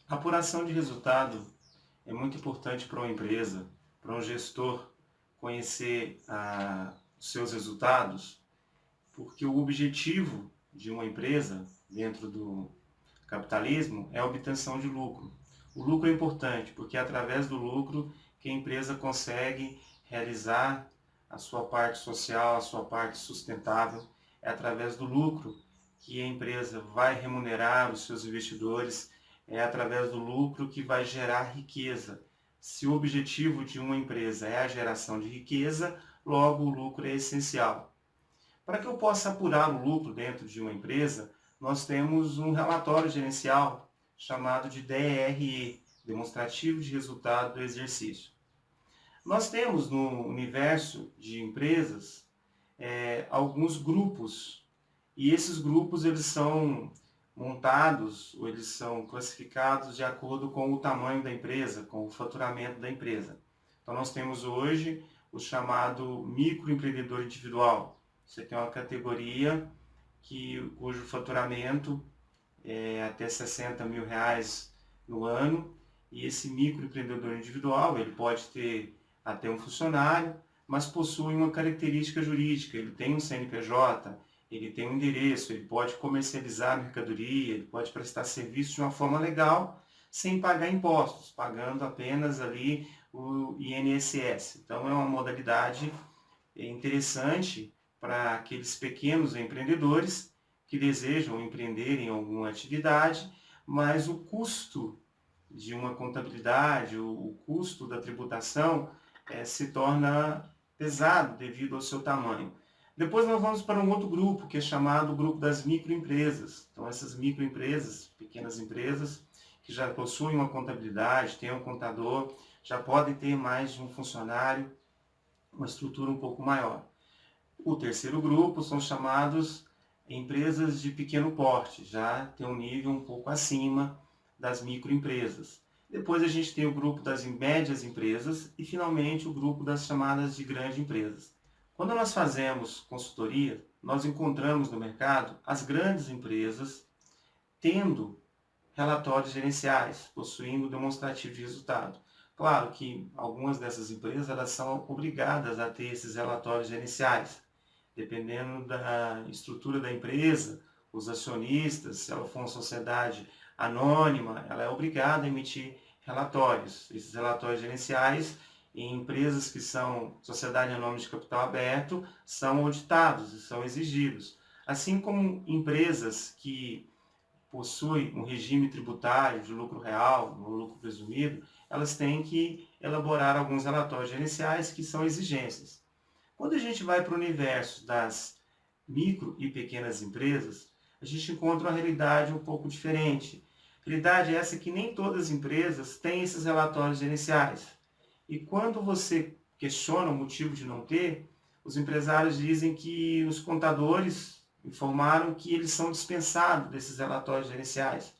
A apuração de resultado é muito importante para uma empresa, para um gestor conhecer os seus resultados, porque o objetivo de uma empresa, dentro do capitalismo, é a obtenção de lucro. O lucro é importante, porque é através do lucro que a empresa consegue realizar a sua parte social, a sua parte sustentável. É através do lucro que a empresa vai remunerar os seus investidores, é através do lucro que vai gerar riqueza. Se o objetivo de uma empresa é a geração de riqueza, logo o lucro é essencial. Para que eu possa apurar o lucro dentro de uma empresa, nós temos um relatório gerencial chamado de DRE, Demonstrativo de Resultado do Exercício. Nós temos no universo de empresas alguns grupos, e esses grupos eles são montados ou eles são classificados de acordo com o tamanho da empresa, com o faturamento da empresa. Então nós temos hoje o chamado microempreendedor individual. Isso aqui é uma categoria cujo faturamento é até R$ 60.000 no ano, e esse microempreendedor individual ele pode ter até um funcionário, mas possui uma característica jurídica, ele tem um CNPJ, ele tem um endereço, ele pode comercializar a mercadoria, ele pode prestar serviço de uma forma legal, sem pagar impostos, pagando apenas ali o INSS. Então é uma modalidade interessante para aqueles pequenos empreendedores que desejam empreender em alguma atividade, mas o custo de uma contabilidade, o custo da tributação se torna pesado devido ao seu tamanho. Depois nós vamos para um outro grupo, que é chamado o grupo das microempresas. Então essas microempresas, pequenas empresas, que já possuem uma contabilidade, têm um contador, já podem ter mais de um funcionário, uma estrutura um pouco maior. O terceiro grupo são chamados empresas de pequeno porte, já tem um nível um pouco acima das microempresas. Depois a gente tem o grupo das médias empresas e finalmente o grupo das chamadas de grandes empresas. Quando nós fazemos consultoria, nós encontramos no mercado as grandes empresas tendo relatórios gerenciais, possuindo demonstrativo de resultado. Claro que algumas dessas empresas elas são obrigadas a ter esses relatórios gerenciais, dependendo da estrutura da empresa, os acionistas, se ela for uma sociedade anônima, ela é obrigada a emitir relatórios. Esses relatórios gerenciais em empresas que são sociedade anônima de capital aberto são auditados e são exigidos. Assim como empresas que possuem um regime tributário de lucro real, no lucro presumido, elas têm que elaborar alguns relatórios gerenciais que são exigências. Quando a gente vai para o universo das micro e pequenas empresas, a gente encontra uma realidade um pouco diferente. A realidade é essa que nem todas as empresas têm esses relatórios gerenciais. E quando você questiona o motivo de não ter, os empresários dizem que os contadores informaram que eles são dispensados desses relatórios gerenciais.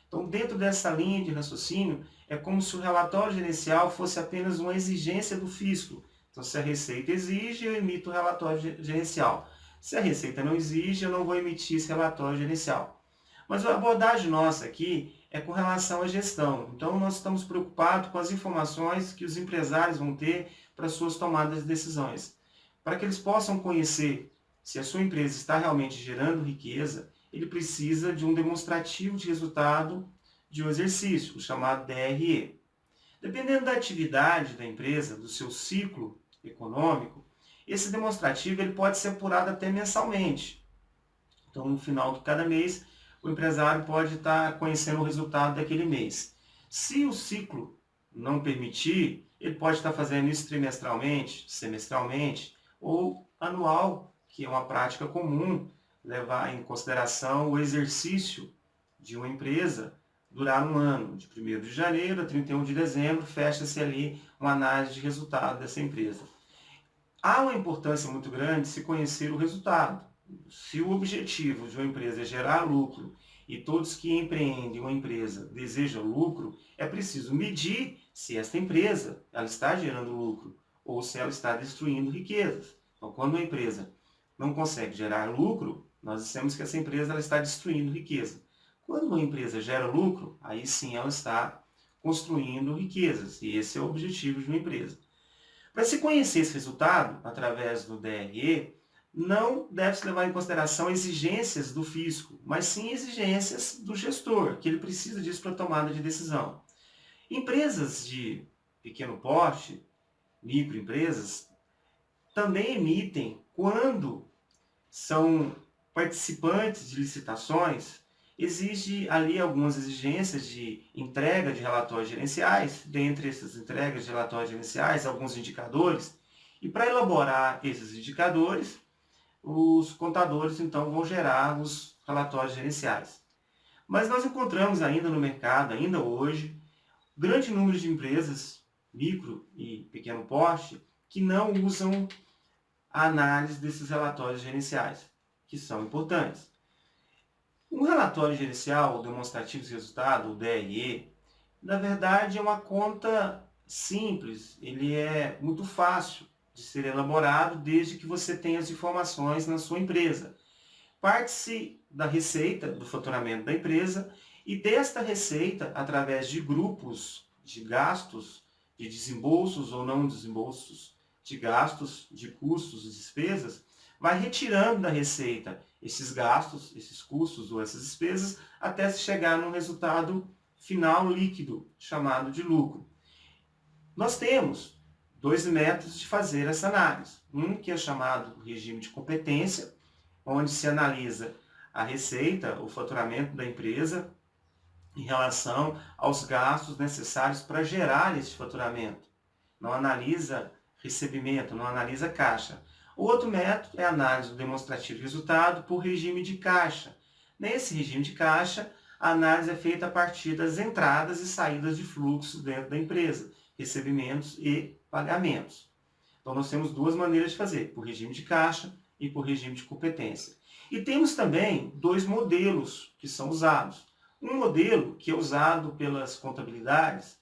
Então, dentro dessa linha de raciocínio, é como se o relatório gerencial fosse apenas uma exigência do fisco. Então, se a Receita exige, eu emito o relatório gerencial. Se a Receita não exige, eu não vou emitir esse relatório gerencial. Mas a abordagem nossa aqui é com relação à gestão. Então, nós estamos preocupados com as informações que os empresários vão ter para suas tomadas de decisões. Para que eles possam conhecer se a sua empresa está realmente gerando riqueza, ele precisa de um demonstrativo de resultado de um exercício, o chamado DRE. Dependendo da atividade da empresa, do seu ciclo econômico, esse demonstrativo ele pode ser apurado até mensalmente. Então, no final de cada mês, o empresário pode estar conhecendo o resultado daquele mês. Se o ciclo não permitir, ele pode estar fazendo isso trimestralmente, semestralmente ou anual, que é uma prática comum, levar em consideração o exercício de uma empresa durar um ano, de 1º de janeiro a 31 de dezembro, fecha-se ali uma análise de resultado dessa empresa. Há uma importância muito grande se conhecer o resultado. Se o objetivo de uma empresa é gerar lucro e todos que empreendem uma empresa desejam lucro, é preciso medir se esta empresa ela está gerando lucro ou se ela está destruindo riquezas. Então, quando uma empresa não consegue gerar lucro, nós dissemos que essa empresa ela está destruindo riqueza. Quando uma empresa gera lucro, aí sim ela está construindo riquezas, e esse é o objetivo de uma empresa. Para se conhecer esse resultado, através do DRE, não deve-se levar em consideração exigências do fisco, mas sim exigências do gestor, que ele precisa disso para tomada de decisão. Empresas de pequeno porte, microempresas, também emitem, quando são participantes de licitações, exige ali algumas exigências de entrega de relatórios gerenciais, dentre essas entregas de relatórios gerenciais, alguns indicadores, e para elaborar esses indicadores, os contadores então vão gerar os relatórios gerenciais. Mas nós encontramos ainda no mercado, ainda hoje, grande número de empresas, micro e pequeno porte, que não usam a análise desses relatórios gerenciais, que são importantes. Um relatório gerencial, o demonstrativo de resultado, o DRE, na verdade é uma conta simples, ele é muito fácil de ser elaborado desde que você tenha as informações na sua empresa. Parte-se da receita, do faturamento da empresa, e desta receita, através de grupos de gastos, de desembolsos ou não desembolsos, de gastos, de custos e despesas, vai retirando da receita esses gastos, esses custos ou essas despesas, até se chegar num resultado final líquido, chamado de lucro. Nós temos dois métodos de fazer essa análise. Um que é chamado regime de competência, onde se analisa a receita, o faturamento da empresa, em relação aos gastos necessários para gerar esse faturamento. Não analisa recebimento, não analisa caixa. O outro método é a análise do demonstrativo de resultado por regime de caixa. Nesse regime de caixa, a análise é feita a partir das entradas e saídas de fluxo dentro da empresa, recebimentos e pagamentos. Então nós temos duas maneiras de fazer, por regime de caixa e por regime de competência. E temos também dois modelos que são usados. Um modelo que é usado pelas contabilidades,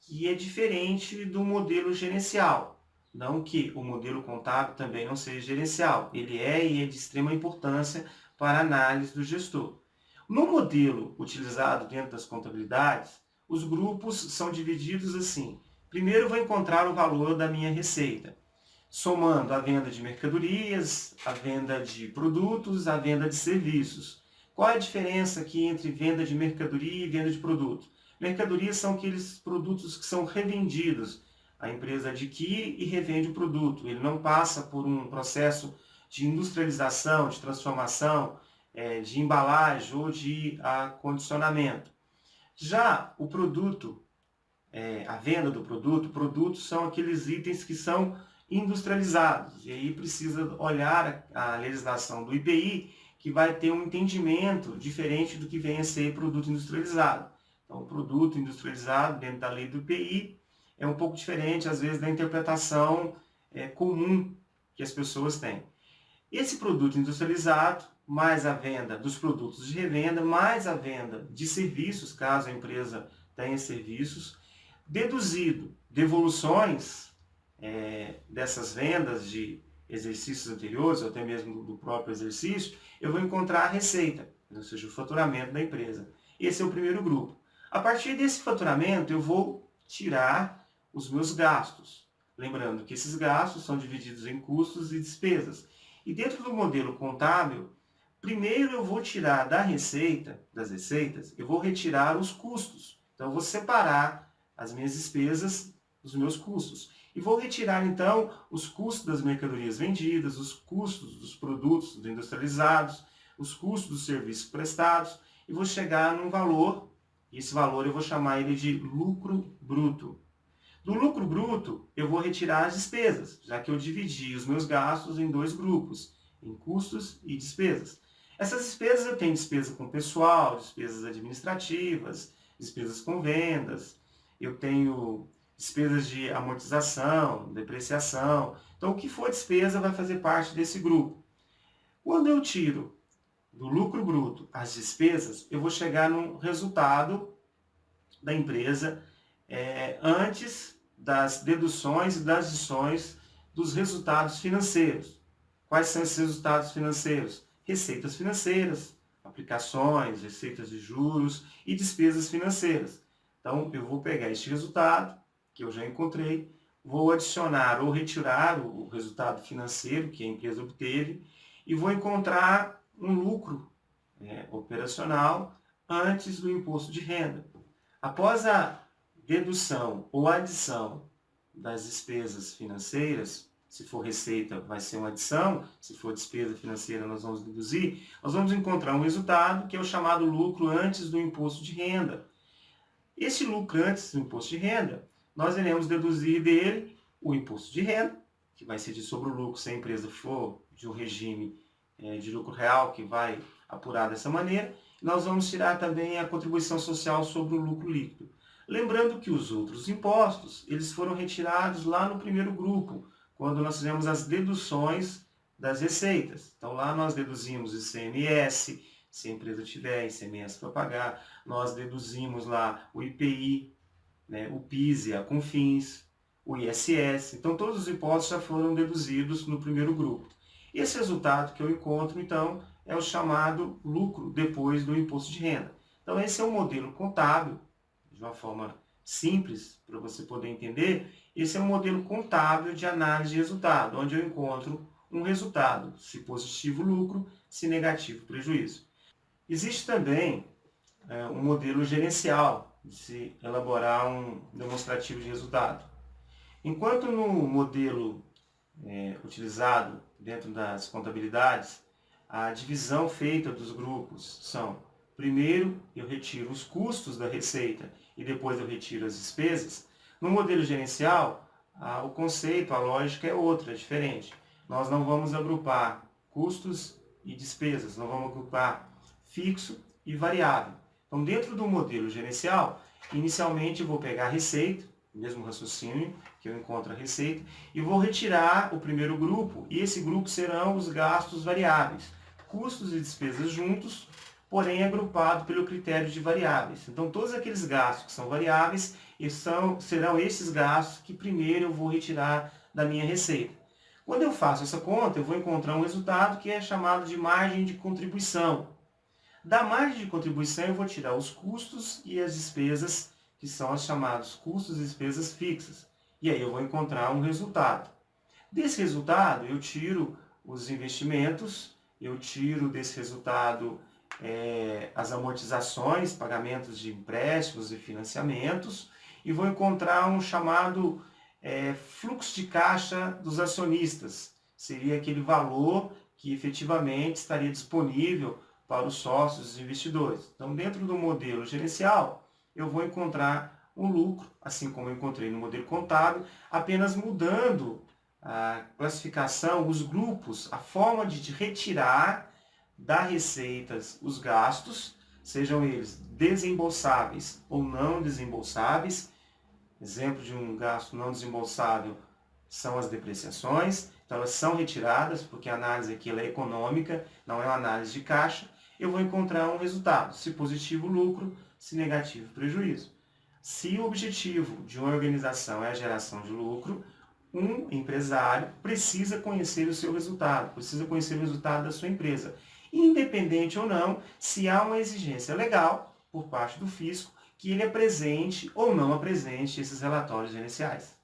que é diferente do modelo gerencial. Não que o modelo contábil também não seja gerencial. Ele é e é de extrema importância para a análise do gestor. No modelo utilizado dentro das contabilidades, os grupos são divididos assim. Primeiro eu vou encontrar o valor da minha receita, somando a venda de mercadorias, a venda de produtos, a venda de serviços. Qual é a diferença aqui entre venda de mercadoria e venda de produto? Mercadorias são aqueles produtos que são revendidos. A empresa adquire e revende o produto. Ele não passa por um processo de industrialização, de transformação, de embalagem ou de acondicionamento. Já o produto, a venda do produto, produtos são aqueles itens que são industrializados. E aí precisa olhar a legislação do IPI, que vai ter um entendimento diferente do que vem a ser produto industrializado. Então, o produto industrializado, dentro da lei do IPI, é um pouco diferente, às vezes, da interpretação comum que as pessoas têm. Esse produto industrializado, mais a venda dos produtos de revenda, mais a venda de serviços, caso a empresa tenha serviços, deduzido devoluções dessas vendas de exercícios anteriores, ou até mesmo do próprio exercício, eu vou encontrar a receita, ou seja, o faturamento da empresa. Esse é o primeiro grupo. A partir desse faturamento, eu vou tirar os meus gastos. Lembrando que esses gastos são divididos em custos e despesas. E dentro do modelo contábil, primeiro eu vou tirar da receita, das receitas, eu vou retirar os custos. Então, eu vou separar as minhas despesas dos meus custos. E vou retirar, então, os custos das mercadorias vendidas, os custos dos produtos industrializados, os custos dos serviços prestados, e vou chegar num valor, e esse valor eu vou chamar ele de lucro bruto. Do lucro bruto, eu vou retirar as despesas, já que eu dividi os meus gastos em dois grupos, em custos e despesas. Essas despesas eu tenho despesa com pessoal, despesas administrativas, despesas com vendas, eu tenho despesas de amortização, depreciação. Então, o que for despesa vai fazer parte desse grupo. Quando eu tiro do lucro bruto as despesas, eu vou chegar no resultado da empresa antes das deduções e das adições dos resultados financeiros. Quais são esses resultados financeiros? Receitas financeiras, aplicações, receitas de juros e despesas financeiras. Então, eu vou pegar este resultado, que eu já encontrei, vou adicionar ou retirar o resultado financeiro que a empresa obteve e vou encontrar um lucro operacional antes do imposto de renda. Após a dedução ou adição das despesas financeiras, se for receita vai ser uma adição, se for despesa financeira nós vamos deduzir, nós vamos encontrar um resultado que é o chamado lucro antes do imposto de renda. Esse lucro antes do imposto de renda, nós iremos deduzir dele o imposto de renda, que vai ser de sobre o lucro se a empresa for de um regime de lucro real, que vai apurar dessa maneira. Nós vamos tirar também a contribuição social sobre o lucro líquido. Lembrando que os outros impostos, eles foram retirados lá no primeiro grupo, quando nós fizemos as deduções das receitas. Então lá nós deduzimos ICMS, se a empresa tiver ICMS para pagar, nós deduzimos lá o IPI, o PIS, a CONFINS, o ISS. Então todos os impostos já foram deduzidos no primeiro grupo. Esse resultado que eu encontro, então, é o chamado lucro depois do imposto de renda. Então esse é um modelo contábil, de uma forma simples, para você poder entender. Esse é um modelo contábil de análise de resultado, onde eu encontro um resultado, se positivo lucro, se negativo prejuízo. Existe também um modelo gerencial, de se elaborar um demonstrativo de resultado. Enquanto no modelo utilizado dentro das contabilidades, a divisão feita dos grupos são: primeiro eu retiro os custos da receita e depois eu retiro as despesas. No modelo gerencial, o conceito, a lógica é outra, é diferente. Nós não vamos agrupar custos e despesas, nós vamos agrupar fixo e variável. Então, dentro do modelo gerencial, inicialmente eu vou pegar a receita, mesmo raciocínio, que eu encontro a receita, e vou retirar o primeiro grupo, e esse grupo serão os gastos variáveis. Custos e despesas juntos, porém agrupado pelo critério de variáveis. Então, todos aqueles gastos que são variáveis serão esses gastos que primeiro eu vou retirar da minha receita. Quando eu faço essa conta, eu vou encontrar um resultado que é chamado de margem de contribuição. Da margem de contribuição, eu vou tirar os custos e as despesas, que são os chamados custos e despesas fixas. E aí eu vou encontrar um resultado. Desse resultado, eu tiro os investimentos, eu tiro desse resultado as amortizações, pagamentos de empréstimos e financiamentos, e vou encontrar um chamado fluxo de caixa dos acionistas. Seria aquele valor que efetivamente estaria disponível para os sócios e investidores. Então, dentro do modelo gerencial, eu vou encontrar um lucro, assim como eu encontrei no modelo contábil, apenas mudando a classificação, os grupos, a forma de retirar da receitas os gastos, sejam eles desembolsáveis ou não desembolsáveis. Exemplo de um gasto não desembolsável são as depreciações. Então elas são retiradas, porque a análise aqui ela é econômica, não é uma análise de caixa. Eu vou encontrar um resultado, se positivo lucro, se negativo prejuízo. Se o objetivo de uma organização é a geração de lucro, um empresário precisa conhecer o seu resultado, precisa conhecer o resultado da sua empresa, independente ou não se há uma exigência legal por parte do fisco que ele apresente ou não apresente esses relatórios gerenciais.